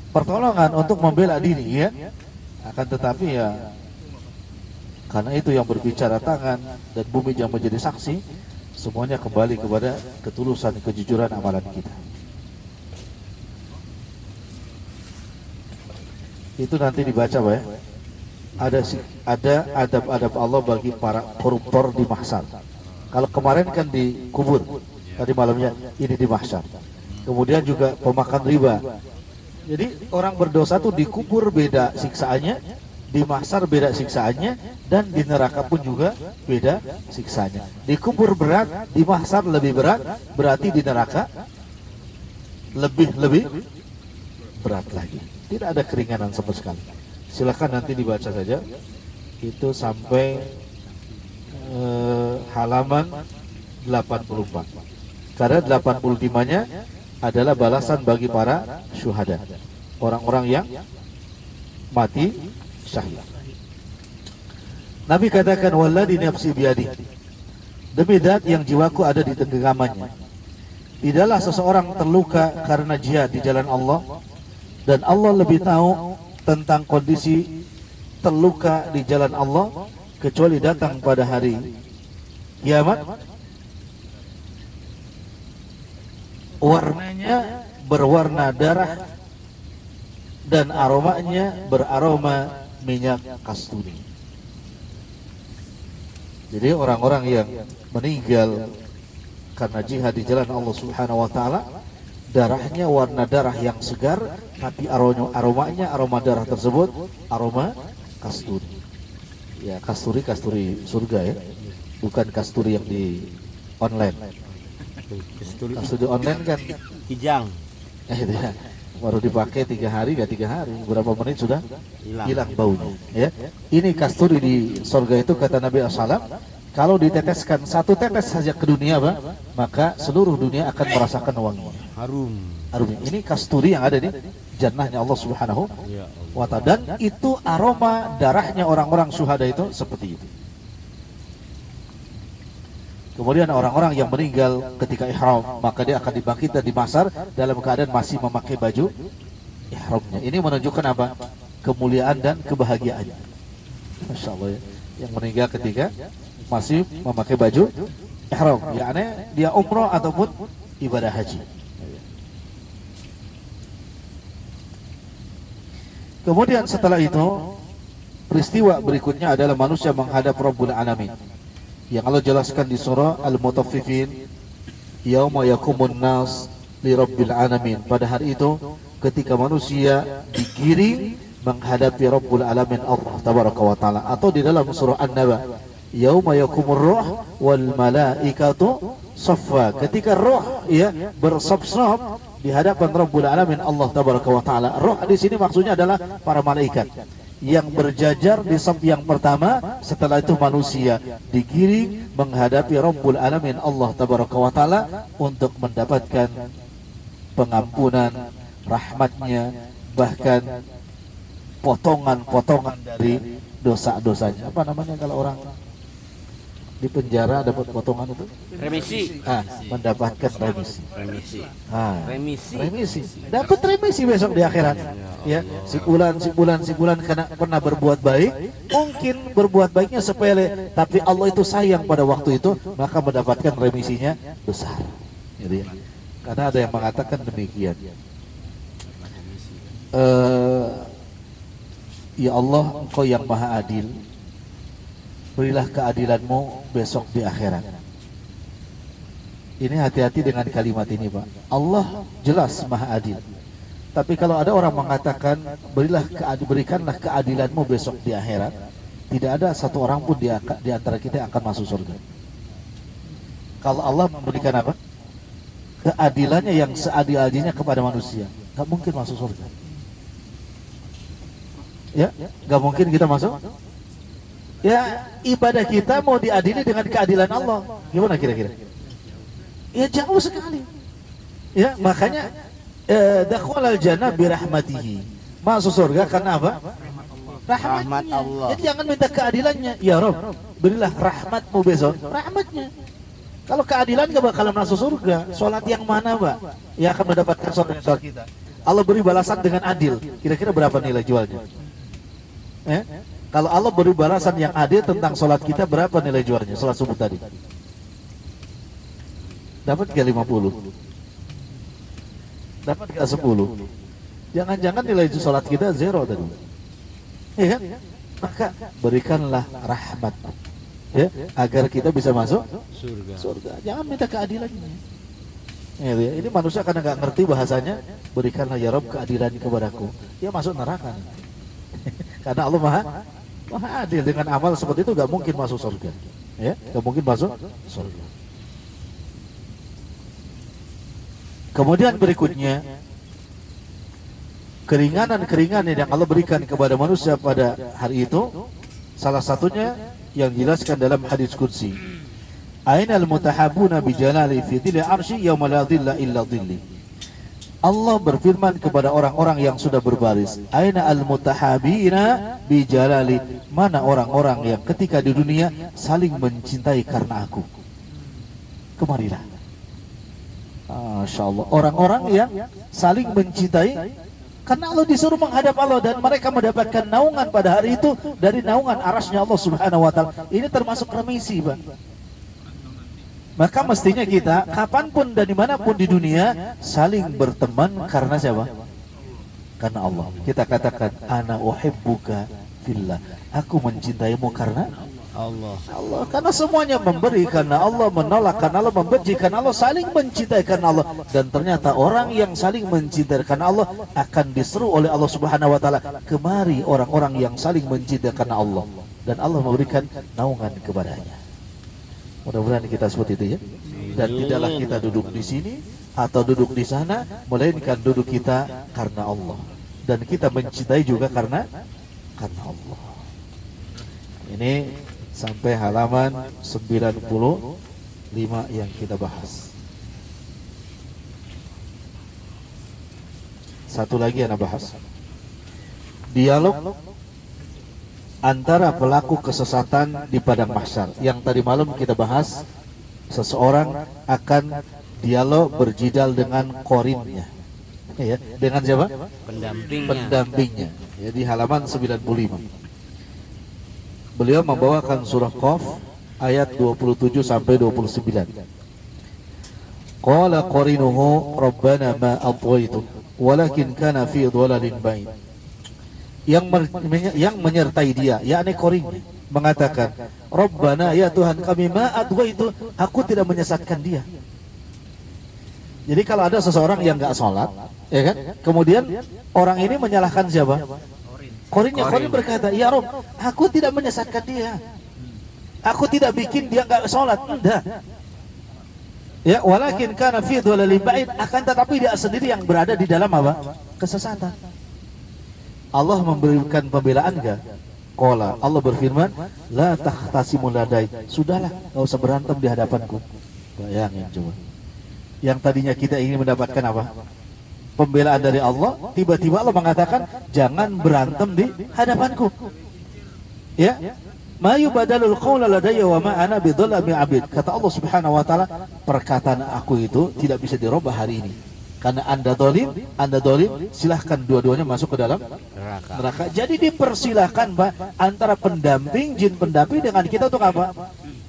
Speaker 2: pertolongan untuk membela diri ya. Akan tetapi ya karena itu yang berbicara tangan dan bumi yang menjadi saksi, semuanya kembali kepada ketulusan kejujuran amalan kita. Itu nanti dibaca Pak ya. Ada adab-adab Allah bagi para koruptor di mahsyar. Kalau kemarin kan dikubur, tadi malamnya ini di mahsyar. Kemudian juga pemakan riba. Jadi orang berdosa tuh dikubur beda siksaannya, di mahsyar beda siksaannya, dan di neraka pun juga beda siksaannya. Dikubur berat, di mahsyar lebih berat, berarti di neraka lebih berat lagi. Tidak ada keringanan sama sekali. Silakan nanti dibaca saja. Itu sampai halaman 84. Karena 85-nya adalah balasan bagi para syuhada, orang-orang yang mati syahid. Nabi katakan, walladzi nafsi biyadi, demi zat yang jiwaku ada di genggamannya, tidaklah seseorang terluka karena jihad di jalan Allah, dan Allah lebih tahu tentang kondisi terluka di jalan Allah kecuali datang pada hari kiamat. Warnanya berwarna darah dan aromanya beraroma minyak kasturi. Jadi orang-orang yang meninggal karena jihad di jalan Allah Subhanahu wa taala, darahnya warna darah yang segar, tapi aroma darah tersebut aroma kasturi. Ya, kasturi surga ya, bukan kasturi yang di online. Kasturi online kan
Speaker 1: Kijang.
Speaker 2: itu ya, baru dipakai 3 hari, berapa menit sudah hilang baunya ya. Ini kasturi di surga itu, kata Nabi SAW, kalau diteteskan 1 tetes saja ke dunia Pak, maka seluruh dunia akan merasakan wanginya, harumnya. Ini kasturi yang ada di jannahnya Allah Subhanahu wa ta'ala, dan itu aroma darahnya orang-orang syuhada itu seperti itu. Kemudian orang-orang yang meninggal ketika ihram, maka dia akan dibangkitkan di mahsyar dalam keadaan masih memakai baju ihramnya. Ini menunjukkan apa? Kemuliaan dan kebahagiaannya. Masya Allah ya. Yang meninggal ketika masih memakai baju ihram, yakni dia umroh ataupun ibadah haji. Kemudian setelah itu, peristiwa berikutnya adalah manusia menghadap Rabbul Alamin, yang Allah jelaskan di surah Al-Mutaffifin, yauma yaqumun nas li rabbil alamin. Pada hari itu ketika manusia digiring menghadapi Rabbul Alamin Allah tabaraka wa taala. Atau di dalam surah An-Naba, yauma yaqumur ruh wal malaikatu saffa, ketika roh ya bersop-sop di hadapan Rabbul Alamin Allah tabaraka wa taala. Roh di sini maksudnya adalah para malaikat yang berjajar di saf yang pertama. Setelah itu manusia digiring menghadapi Rabbul Alamin Allah tabaraka wa taala untuk mendapatkan pengampunan rahmatnya, bahkan potongan-potongan dari dosa-dosanya. Apa namanya kalau orang di penjara dapat potongan itu?
Speaker 1: Remisi.
Speaker 2: Mendapatkan remisi.
Speaker 1: Remisi.
Speaker 2: Dapat remisi besok di akhirat. Ya, si bulan karena pernah berbuat baik, mungkin berbuat baiknya sepele, tapi Allah itu sayang pada waktu itu, maka mendapatkan remisinya besar. Jadi, karena ada yang mengatakan demikian. Ya Allah, Engkau yang Maha Adil, berilah keadilanmu besok di akhirat. Ini hati-hati dengan kalimat ini Pak. Allah jelas Maha Adil. Tapi kalau ada orang mengatakan berikanlah keadilanmu besok di akhirat, tidak ada satu orang pun di antara kita yang akan masuk surga. Kalau Allah memberikan apa? Keadilannya yang seadil-adilnya kepada manusia, gak mungkin masuk surga. Ya, gak mungkin kita masuk. Ya, ibadah kita mau diadili dengan keadilan Allah. Gimana kira-kira? Ya jauh sekali. Ya, makanya dakhalal jannah birahmatihi. Masuk surga karena apa?
Speaker 1: Rahmat Allah.
Speaker 2: Jadi jangan minta keadilannya. Ya Rob, berilah rahmatmu besok. Rahmatnya. Kalau keadilan gak bakalan masuk surga. Sholat yang mana, Pak? Yang akan mendapatkan sholat kita. Allah beri balasan dengan adil. Kira-kira berapa nilai jualnya? Kalau Allah beri balasan yang adil tentang sholat kita, berapa nilai jualnya? Sholat subuh tadi. Dapat gak 50? Dapat gak 10? Jangan-jangan nilai sholat kita zero tadi. Iya kan? Maka berikanlah rahmat, ya, agar kita bisa masuk surga. Jangan minta keadilannya. Ya, ini manusia karena nggak ngerti bahasanya, berikanlah ya Rob keadilan kepadaku. Dia masuk neraka. Karena Allah maha adil, dengan amal seperti itu nggak mungkin masuk surga. Ya, nggak mungkin masuk surga. Kemudian berikutnya, keringanan-keringanan yang Allah berikan kepada manusia pada hari itu, salah satunya yang dijelaskan dalam hadis qudsi. Ainal mutahabuna bi jalali fi dhilli arsy yauma la dhilla illa dhilli. Allah berfirman kepada orang-orang yang sudah berbaris, aina al mutahabina bi jalali, mana orang-orang yang ketika di dunia saling mencintai karena aku. Kemarilah. Masya Allah, orang-orang yang saling mencintai karena Allah, disuruh menghadap Allah dan mereka mendapatkan naungan pada hari itu dari naungan arasnya Allah Subhanahu wa Ta'ala. Ini termasuk remisi, Pak. Maka mestinya kita kapanpun dan dimanapun di dunia saling berteman karena siapa? Karena Allah. Kita katakan, ana uhibbuka fillah, aku mencintaimu karena Allah. Karena semuanya memberi karena Allah, menolak karena Allah, membenci karena Allah, saling mencintai karena Allah. Dan ternyata orang yang saling mencintai karena Allah akan diseru oleh Allah Subhanahu wa Ta'ala, kemari orang-orang yang saling mencintai karena Allah, dan Allah memberikan naungan kepadanya. Mudah-mudahan kita seperti itu, ya. Dan tidaklah kita duduk di sini atau duduk di sana, melainkan duduk kita karena Allah, dan kita mencintai juga karena Allah. Ini sampai halaman 95 yang kita bahas. Satu lagi yang bahas, dialog antara pelaku kesesatan di padang mahsyar. Yang tadi malam kita bahas, seseorang akan dialog berjidal dengan korinnya, ya, dengan siapa? Pendampingnya. Ya, di halaman 95. Beliau membawakan surah Qaf ayat 27 sampai 29. Qala qarinuhu rabbana ma atghaytu walakin kana fi dhalalin ba'id. Yang menyertai dia, yakni korinnya, mengatakan, Rabbana, ya Tuhan kami, ma atghaytu, aku tidak menyesatkan dia. Jadi kalau ada seseorang yang enggak sholat, ya kan? Kemudian orang ini menyalahkan siapa? Korin berkata, ya Rob, aku tidak menyesatkan dia, aku tidak bikin dia nggak sholat, enggak. Ya, walakin kana fi dhalalin ba'id, akan tetapi dia sendiri yang berada di dalam apa? Kesesatan. Allah memberikan pembelaan enggak? Qala, Allah berfirman, la tahtasimu ladai, sudahlah, enggak usah berantem di hadapanku. Bayangin coba. Yang tadinya kita ingin mendapatkan apa? Pembelaan dari Allah, tiba-tiba Allah mengatakan jangan berantem di hadapanku. Ya, mayu badalul qaula ladayya wa ma ana bidzallami abid. Kata Allah Subhanahu wa Ta'ala, perkataan aku itu tidak bisa dirubah hari ini. Karena Anda dolim, silahkan dua-duanya masuk ke dalam neraka. Jadi dipersilahkan, Pak, antara pendamping, jin pendamping dengan kita untuk apa?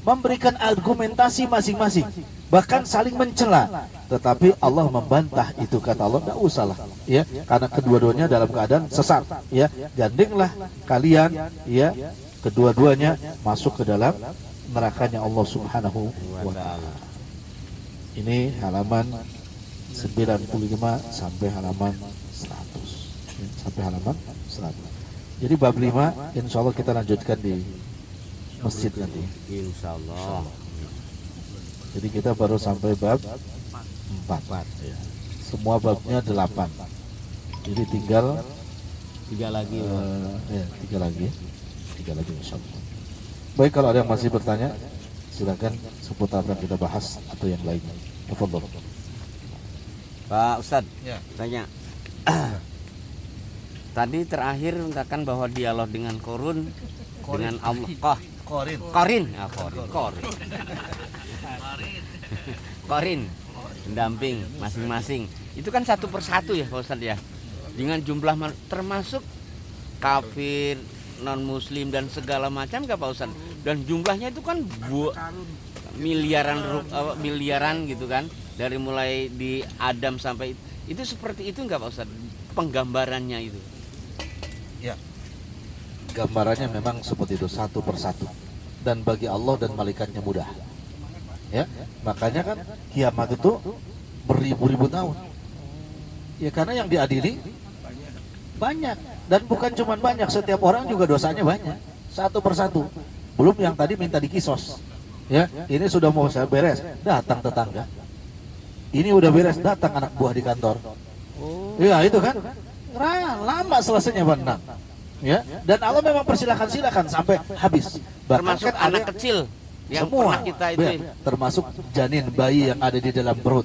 Speaker 2: Memberikan argumentasi masing-masing, bahkan saling mencela. Tetapi Allah membantah itu, kata Allah, tidak usahlah, ya, karena kedua-duanya dalam keadaan sesat, ya. Gandenglah kalian, ya, kedua-duanya masuk ke dalam nerakanya Allah Subhanahu wa Ta'ala. Ini halaman 95 sampai halaman 100, ya, sampai halaman 100. Jadi bab 5 insya Allah kita lanjutkan di masjid nanti,
Speaker 1: Insya Allah.
Speaker 2: Jadi kita baru sampai bab 4, ya. Semua babnya 8. Jadi tinggal
Speaker 1: 3 lagi.
Speaker 2: ya, 3 lagi, 3 lagi insya Allah. Baik, kalau ada yang masih bertanya, silakan seputar yang kita bahas atau yang lainnya. Tafadhol.
Speaker 1: Pak Ustadz,
Speaker 3: Ya.
Speaker 1: tanya. Tadi terakhir katakan bahwa dialog dengan Korun dengan Allah
Speaker 3: Korin.
Speaker 1: Korin. Korin pendamping masing-masing. Itu kan satu persatu ya Pak Ustadz ya. Dengan jumlah termasuk kafir, non muslim dan segala macam nggak Pak Ustadz? Dan jumlahnya itu kan miliaran gitu kan. Dari mulai di Adam sampai itu seperti itu nggak Pak Ustadz? Penggambarannya itu.
Speaker 2: Ya. Gambarannya memang seperti itu satu persatu. Dan bagi Allah dan malaikatnya mudah. Ya, makanya kan kiamat itu beribu-ribu tahun. Ya karena yang diadili banyak dan bukan cuma banyak, setiap orang juga dosanya banyak. Satu persatu. Belum yang tadi minta dikisos. Ya, ini sudah mau saya beres, datang tetangga. Ini udah beres, datang anak buah di kantor. Iya itu kan. Lama selesainya benar. Ya, dan Allah memang silakan sampai habis. Bahkan
Speaker 1: Termasuk
Speaker 2: kan
Speaker 1: anak kecil yang
Speaker 2: semua
Speaker 1: pernah kita itu.
Speaker 2: termasuk janin bayi yang ada di dalam perut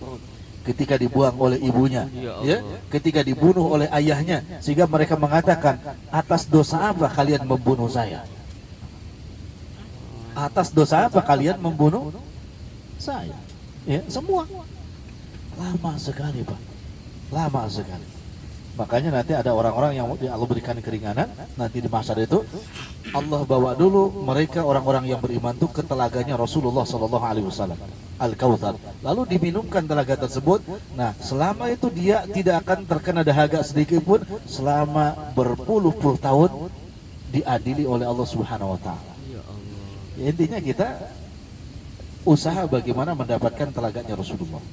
Speaker 2: ketika dibuang oleh ibunya, ya, ketika dibunuh oleh ayahnya, sehingga mereka mengatakan, atas dosa apa kalian membunuh saya? Atas dosa apa kalian membunuh saya? Ya, semua lama sekali Pak, lama sekali. Makanya nanti ada orang-orang yang Allah berikan keringanan, nanti di masa itu Allah bawa dulu mereka orang-orang yang beriman itu ke telaganya Rasulullah SAW, Al-Kautsar. Lalu diminumkan telaga tersebut. Nah, selama itu dia tidak akan terkena dahaga sedikit pun selama berpuluh-puluh tahun diadili oleh Allah Subhanahu wa taala. Ya, intinya kita usaha bagaimana mendapatkan telaganya Rasulullah.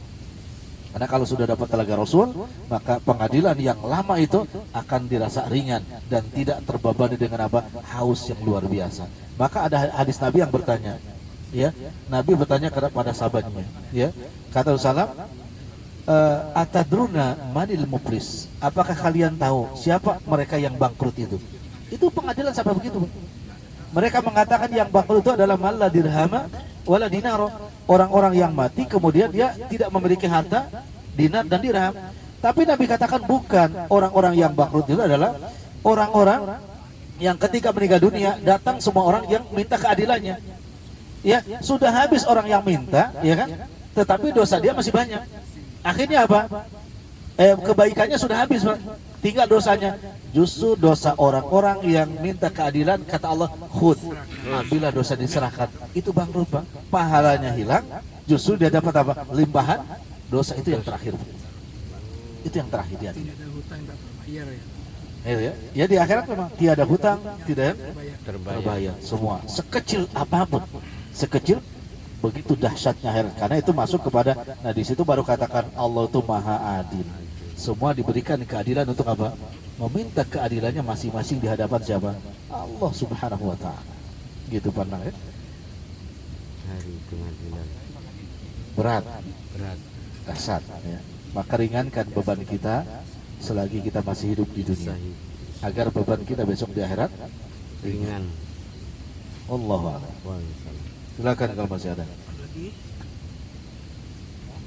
Speaker 2: Karena kalau sudah dapat telaga Rasul, maka pengadilan yang lama itu akan dirasa ringan dan tidak terbebani dengan apa? Haus yang luar biasa. Maka ada hadis Nabi yang bertanya, ya, Nabi bertanya kepada sahabatnya, ya, kata Rasulullah, atadruna manil muflis? Apakah kalian tahu siapa mereka yang bangkrut itu? Itu pengadilan sampai begitu. Mereka mengatakan yang bangkrut itu adalah man la dirhama wala dinaro. Orang-orang yang mati kemudian dia tidak memiliki harta, dinar dan dirham. Tapi Nabi katakan bukan. Orang-orang yang bangkrut itu adalah orang-orang yang ketika meninggal dunia datang semua orang yang minta keadilannya. Ya, sudah habis orang yang minta, ya kan? Tetapi dosa dia masih banyak. Akhirnya apa? Kebaikannya sudah habis, Pak. Tinggal dosanya. Justru dosa orang-orang yang minta keadilan, kata Allah, khud, bila dosa diserahkan, itu bangkrut Pak. Pahalanya hilang, justru dia dapat apa? Limpahan dosa. Itu yang terakhir. Itu yang terakhir dia.
Speaker 4: Tidak ada hutang tak terbayar
Speaker 2: Ya, ya di akhirat memang tiada hutang, tidak
Speaker 1: Terbayar.
Speaker 2: terbayar semua. Sekecil apapun, sekecil begitu dahsyatnya akhirat. Karena itu masuk kepada, nah di situ baru katakan Allah itu maha adil. Semua diberikan keadilan untuk apa? Meminta keadilannya masing-masing di hadapan siapa? Allah Subhanahu wa taala. Gitu pandang ya.
Speaker 1: Hari pengadilan.
Speaker 2: Berat,
Speaker 1: Berat.
Speaker 2: dahsyat ya. Maka ringankan beban kita selagi kita masih hidup di dunia,
Speaker 1: Sahih.
Speaker 2: agar beban kita besok di akhirat
Speaker 1: Ringan.
Speaker 2: Wallahu a'lam. Silakan kalau masih ada.
Speaker 4: lagi.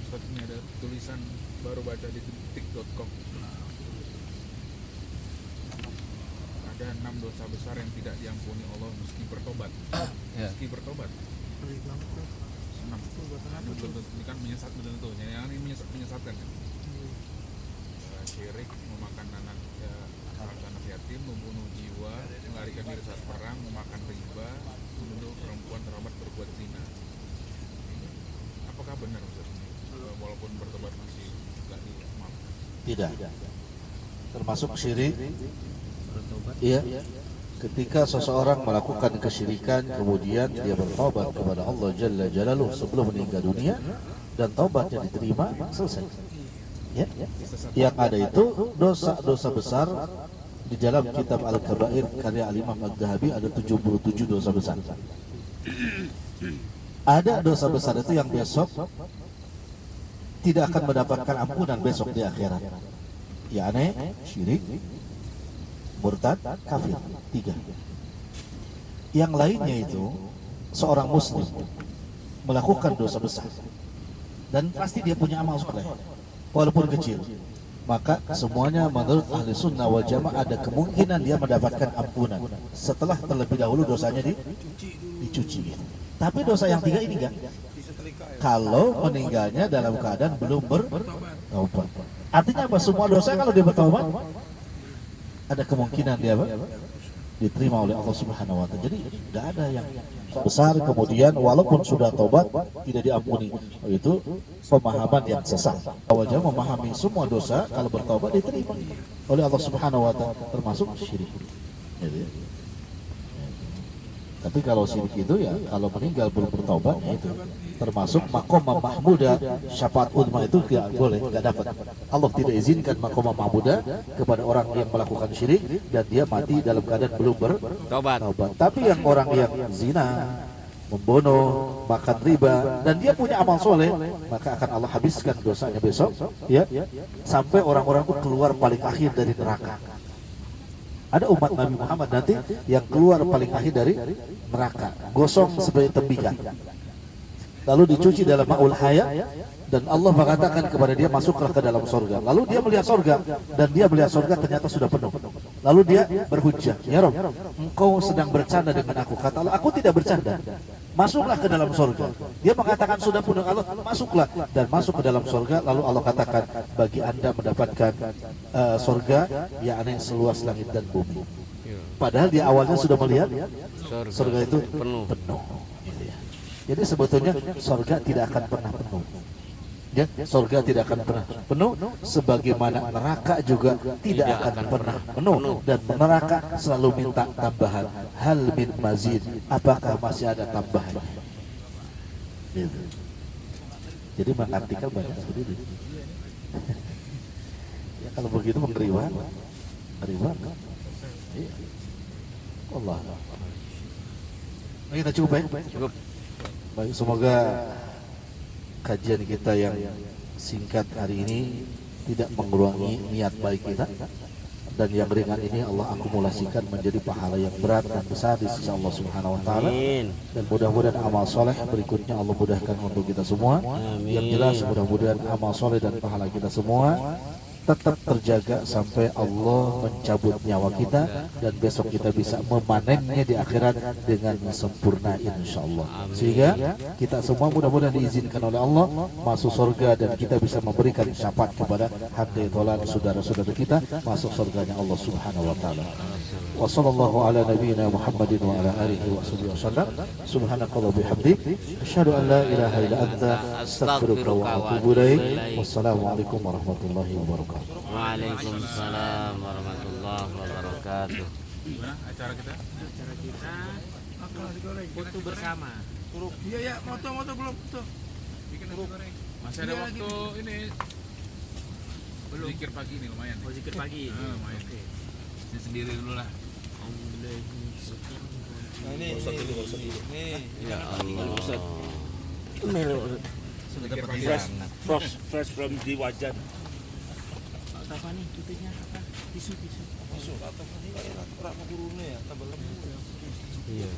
Speaker 5: Ustaz, ini ada tulisan baru baca di detik.com. Ada 6 dosa besar yang tidak diampuni Allah meski bertobat. Meski bertobat.
Speaker 4: Beri bangkrut.
Speaker 5: 6. Ini kan menyesat betul tuh. Yang ini menyesatkan kan? Syirik, memakan anak yatim, membunuh jiwa, melarikan diri saat perang, memakan riba, menuduh perempuan terhormat berbuat zina. Apakah benar Ustaz? Walaupun bertobat masih nggak dimaafkan?
Speaker 2: Tidak. Termasuk syirik. Iya. Ketika seseorang melakukan kesyirikan kemudian dia bertobat kepada Allah Jalla Jalaluh sebelum meninggal dunia dan taubatnya diterima, selesai. Ya. Yang ada itu dosa-dosa besar. Di dalam kitab Al-Kabair karya Al-Imam Al-Dhahabi ada 77 dosa besar. Ada dosa besar itu yang besok tidak akan mendapatkan ampunan besok di akhirat. yakni syirik, murtad, kafir. 3. Yang lainnya itu seorang muslim melakukan dosa besar dan pasti dia punya amal soleh walaupun kecil, maka semuanya menurut ahli sunnah wal jamaah ada kemungkinan dia mendapatkan ampunan setelah terlebih dahulu dosanya dicuci. Tapi dosa yang 3 ini enggak. Kalau meninggalnya dalam keadaan belum bertaubat. Artinya apa? Semua dosa kalau dia bertaubat ada kemungkinan dia apa? Diterima oleh Allah Subhanahu wa taala. Jadi tidak ada yang besar kemudian walaupun sudah taubat tidak diampuni. Itu pemahaman yang sesat. Wajah memahami semua dosa kalau bertaubat diterima oleh Allah Subhanahu wa taala termasuk syirik. Gitu ya. Tapi kalau syirik itu ya kalau meninggal belum bertaubat ya itu termasuk makom mahmuda syafaat uzma itu tidak boleh, nggak dapat. Allah tidak izinkan makom mahmuda kepada orang yang melakukan syirik dan dia mati dalam keadaan belum bertaubat. Tapi yang orang yang zina, membunuh, makan riba dan dia punya amal soleh, maka akan Allah habiskan dosanya besok ya sampai orang-orang itu keluar paling akhir dari neraka. Ada umat Nabi Muhammad nanti yang keluar paling akhir dari neraka, gosong sebagai tembikar. Lalu dicuci dalam ma'ul haya dan Allah mengatakan kepada dia masuklah ke dalam surga. Lalu dia melihat surga dan dia melihat surga ternyata sudah penuh. Lalu dia berhujjah, ya Rabb, engkau sedang bercanda dengan aku. Kata Allah, aku tidak bercanda. Masuklah ke dalam surga. Dia mengatakan sudah penuh. Allah, masuklah dan masuk ke dalam surga. Lalu Allah katakan bagi anda mendapatkan surga yakni seluas langit dan bumi. Padahal dia awalnya sudah melihat surga itu penuh. Jadi sebetulnya surga tidak akan pernah penuh. Ya, surga tidak akan pernah penuh, sebagaimana neraka juga tidak akan pernah penuh, dan neraka selalu minta tambahan. Hal min mazid, apakah masih ada tambahan? Gitu. Jadi mengartikan banyak seperti itu. Ya kalau begitu mengeriwan, iya. Allah. Kita cukup ya? Cukup. Baik, semoga kajian kita yang singkat hari ini tidak mengurangi niat baik kita, dan yang ringan ini Allah akumulasikan menjadi pahala yang berat dan besar di sisi Allah Subhanahu wa taala. Dan mudah-mudahan amal soleh berikutnya Allah mudahkan untuk kita semua. Yang jelas mudah-mudahan amal soleh dan pahala kita semua tetap terjaga sampai Allah mencabut nyawa kita dan besok kita bisa memanennya di akhirat dengan sempurna insyaallah. Sehingga kita semua mudah-mudahan diizinkan oleh Allah masuk surga dan kita bisa memberikan syafaat kepada hadirin tolan saudara-saudara kita masuk surganya Allah Subhanahu wa taala. Wa sallallahu ala nabiyyina Muhammadin wa ala alihi wa sahbihi wasallam. Subhanakallah bihamdik asyhadu an la ilaha illa anta astaghfiruka wa atubu ilaik. Wassalamualaikum warahmatullahi wabarakatuh.
Speaker 1: Waalaikumsalam warahmatullahi wabarakatuh.
Speaker 5: Gimana acara kita?
Speaker 4: Acara kita makanan digoreng.
Speaker 5: Foto bersama.
Speaker 4: Iya ya, moto belum tuh.
Speaker 5: Bikin nasi goreng. Masih ada
Speaker 4: Iya,
Speaker 5: waktu ini. Belum. Zikir pagi nih lumayan.
Speaker 4: Oh, zikir pagi.
Speaker 5: Lumayan. Saya sendiri dulu lah.
Speaker 3: Nah ini.
Speaker 1: Ya Allah.
Speaker 5: Sudah pagi.
Speaker 6: Fresh from di wajan.
Speaker 4: Apa nih tutupnya apa? Tisu.
Speaker 3: Masuk atau enak kurang kurune ya, tambah lembut.
Speaker 1: Iya.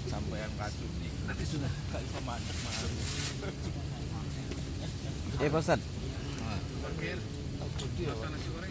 Speaker 5: Sampean kacung nih.
Speaker 3: Nanti sudah Kak Iva mantap maaf.
Speaker 1: Pak Ustadz.
Speaker 5: Terakhir. Masak nasi goreng.